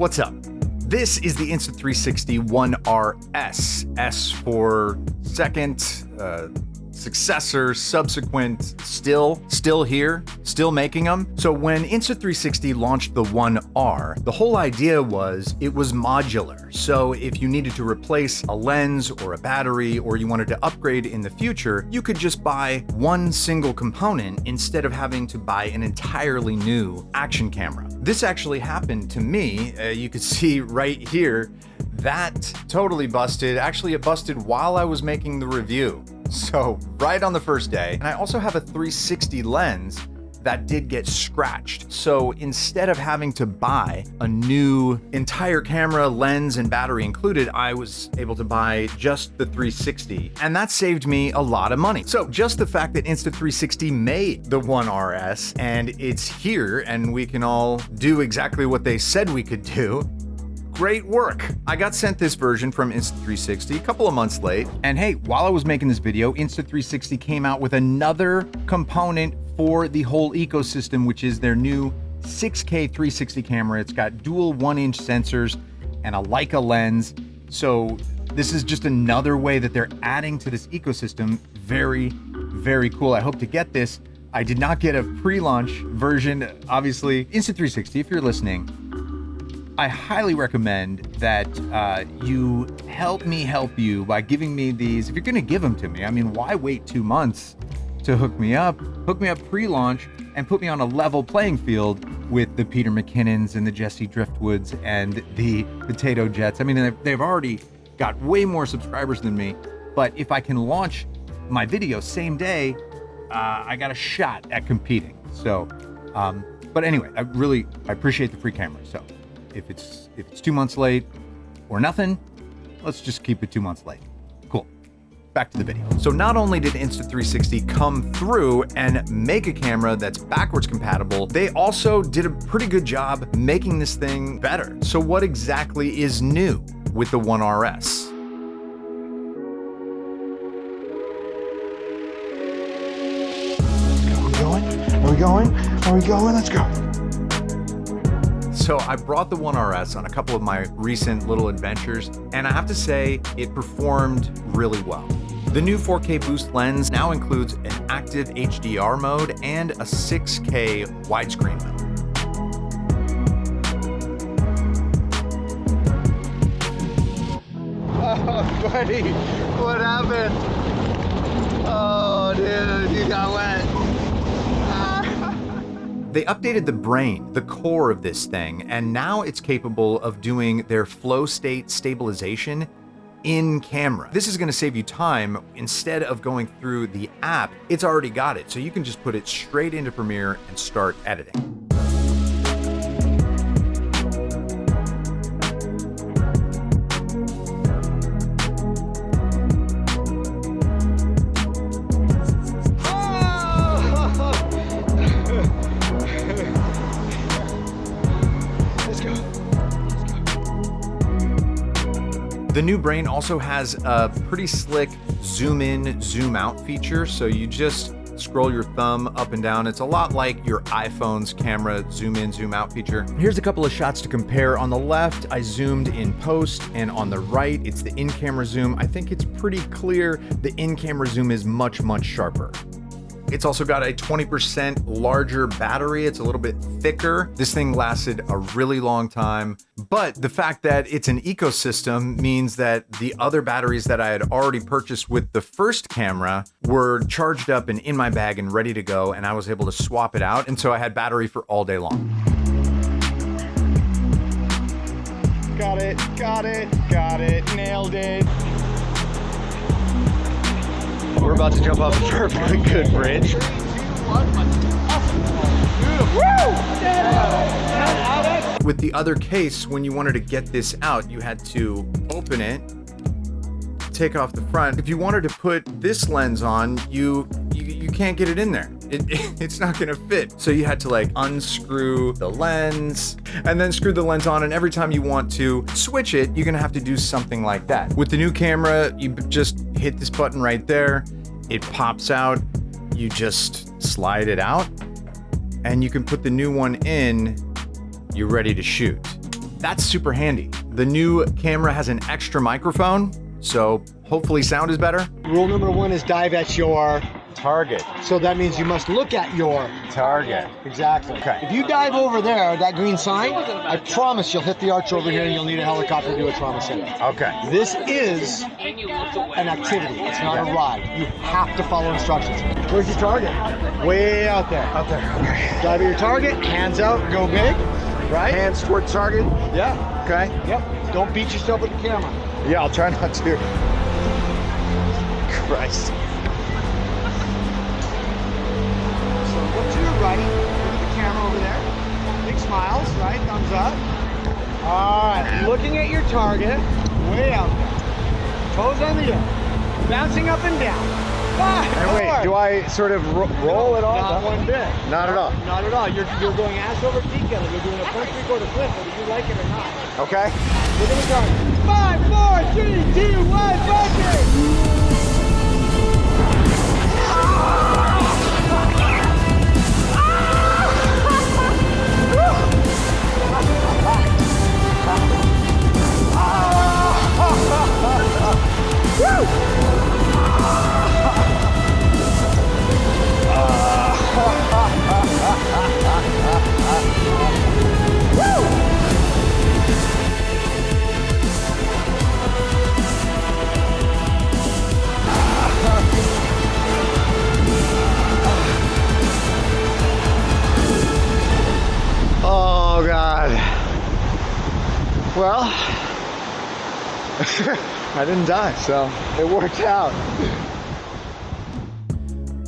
what's up? This is the Insta360 One RS. S for second, successor, subsequent, still here, still making them. So when Insta360 launched the One R, the whole idea was it was modular. So if you needed to replace a lens or a battery, or you wanted to upgrade in the future, you could just buy one single component instead of having to buy an entirely new action camera. This actually happened to me. You could see right here, that totally busted. Actually, it busted while I was making the review. So right on the first day. And I also have a 360 lens that did get scratched. So instead of having to buy a new entire camera, lens, and battery included, I was able to buy just the 360. And that saved me a lot of money. So just the fact that Insta360 made the One RS and it's here and we can all do exactly what they said we could do, great work. I got sent this version from Insta360 a couple of months late. And hey, while I was making this video, Insta360 came out with another component for the whole ecosystem, which is their new 6K 360 camera. It's got dual 1-inch sensors and a Leica lens. So this is just another way that they're adding to this ecosystem. Very, very cool. I hope to get this. I did not get a pre-launch version, obviously. Insta360, if you're listening, I highly recommend that you help me help you by giving me these. If you're gonna give them to me, I mean, why wait 2 months to hook me up pre-launch and put me on a level playing field with the Peter McKinnons and the Jesse Driftwoods and the Potato Jets. I mean, they've already got way more subscribers than me, but if I can launch my video same day, I got a shot at competing. So, but anyway, I appreciate the free camera. So if it's 2 months late or nothing, let's just keep it 2 months late. Cool. Back to the video. So not only did Insta360 come through and make a camera that's backwards compatible, they also did a pretty good job making this thing better. So what exactly is new with the One RS? Are we going? Let's go. So I brought the One RS on a couple of my recent little adventures, and I have to say it performed really well. The new 4K boost lens now includes an active HDR mode and a 6K widescreen mode. Oh, buddy, what happened? Oh, dude, you got wet. They updated the brain, the core of this thing, and now it's capable of doing their flow state stabilization in camera. This is gonna save you time. Instead of going through the app, it's already got it. So you can just put it straight into Premiere and start editing. The new brain also has a pretty slick zoom in, zoom out feature. So you just scroll your thumb up and down. It's a lot like your iPhone's camera zoom in, zoom out feature. Here's a couple of shots to compare. On the left, I zoomed in post, and on the right, it's the in-camera zoom. I think it's pretty clear the in-camera zoom is much, much sharper. It's also got a 20% larger battery. It's a little bit thicker. This thing lasted a really long time, but the fact that it's an ecosystem means that the other batteries that I had already purchased with the first camera were charged up and in my bag and ready to go, and I was able to swap it out, and so I had battery for all day long. Got it, nailed it. We're about to jump off a perfectly good bridge. With the other case, when you wanted to get this out, you had to open it, take off the front. If you wanted to put this lens on, you can't get it in there. It's not gonna fit. So you had to like unscrew the lens and then screw the lens on, and every time you want to switch it, you're gonna have to do something like that. With the new camera, you just hit this button right there, it pops out, you just slide it out, and you can put the new one in, you're ready to shoot. That's super handy. The new camera has an extra microphone, so hopefully sound is better. Rule number 1 is dive at your Target. So that means you must look at your Target. Exactly. Okay. If you dive over there, that green sign, I promise you'll hit the arch over here and you'll need a helicopter to do a trauma center. Okay. This is an activity. It's not a ride. You have to follow instructions. Where's your target? Way out there. Out there. Okay. Dive at your target, hands out, go big. Right? Hands toward target. Yeah. Okay. Yep. Don't beat yourself with the camera. Yeah, I'll try not to. Christ. So look to your right. Look at the camera over there. Big smiles, right? Thumbs up. All right. Looking at your target. Way out there. Toes on the air. Bouncing up and down. 5, And 4. wait, do I sort of roll at all? Not one bit. Not at all. Not at all. You're going ass over tea kettle. You're doing a front three-quarter flip, whether you like it or not. Okay. Look at the target. 5, 4, 3, 2, 1, bucket! Oh God. Well, I didn't die, so it worked out.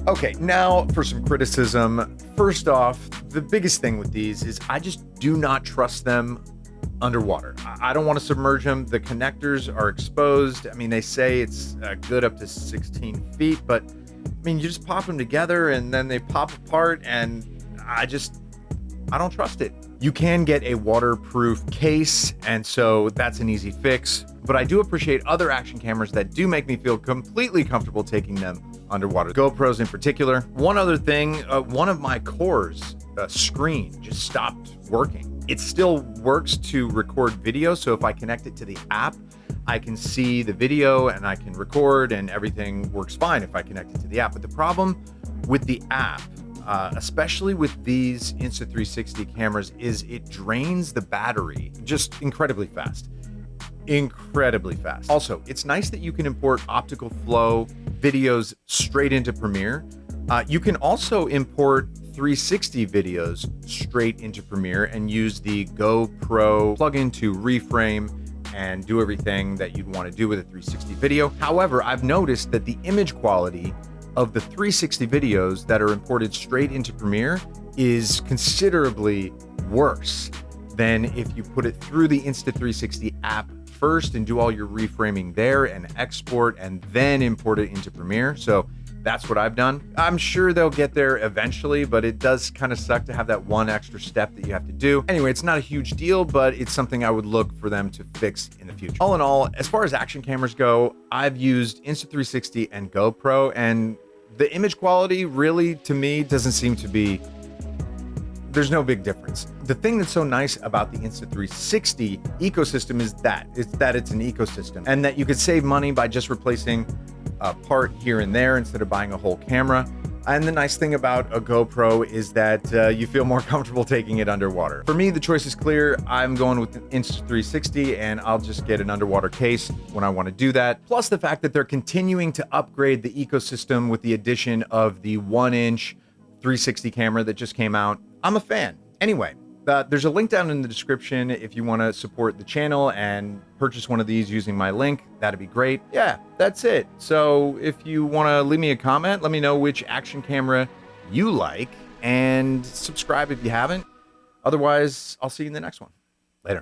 Okay, now for some criticism. First off, the biggest thing with these is I just do not trust them underwater. I don't want to submerge them. The connectors are exposed. I mean, they say it's good up to 16 feet, but I mean, you just pop them together and then they pop apart, and I don't trust it. You can get a waterproof case, and so that's an easy fix, but I do appreciate other action cameras that do make me feel completely comfortable taking them underwater. GoPros in particular. One other thing, one of my cores screen just stopped working. It still works to record video, so if I connect it to the app, I can see the video and I can record, and everything works fine if I connect it to the app. But the problem with the app, especially with these Insta360 cameras, is it drains the battery just incredibly fast. Incredibly fast. Also, it's nice that you can import optical flow videos straight into Premiere. You can also import 360 videos straight into Premiere and use the GoPro plugin to reframe and do everything that you'd want to do with a 360 video. However, I've noticed that the image quality of the 360 videos that are imported straight into Premiere is considerably worse than if you put it through the Insta360 app first and do all your reframing there and export and then import it into Premiere. So that's what I've done. I'm sure they'll get there eventually, but it does kind of suck to have that one extra step that you have to do. Anyway, it's not a huge deal, but it's something I would look for them to fix in the future. All in all, as far as action cameras go, I've used Insta360 and GoPro, and the image quality really, to me, doesn't seem to be, there's no big difference. The thing that's so nice about the Insta360 ecosystem is that it's an ecosystem, and that you could save money by just replacing a part here and there instead of buying a whole camera. And the nice thing about a GoPro is that you feel more comfortable taking it underwater. For me, the choice is clear. I'm going with the Insta360, and I'll just get an underwater case when I want to do that. Plus the fact that they're continuing to upgrade the ecosystem with the addition of the 1-inch 360 camera that just came out. I'm a fan. Anyway, there's a link down in the description if you want to support the channel and purchase one of these using my link. That'd be great. Yeah, that's it. So if you want to leave me a comment, let me know which action camera you like, and subscribe if you haven't. Otherwise, I'll see you in the next one. Later.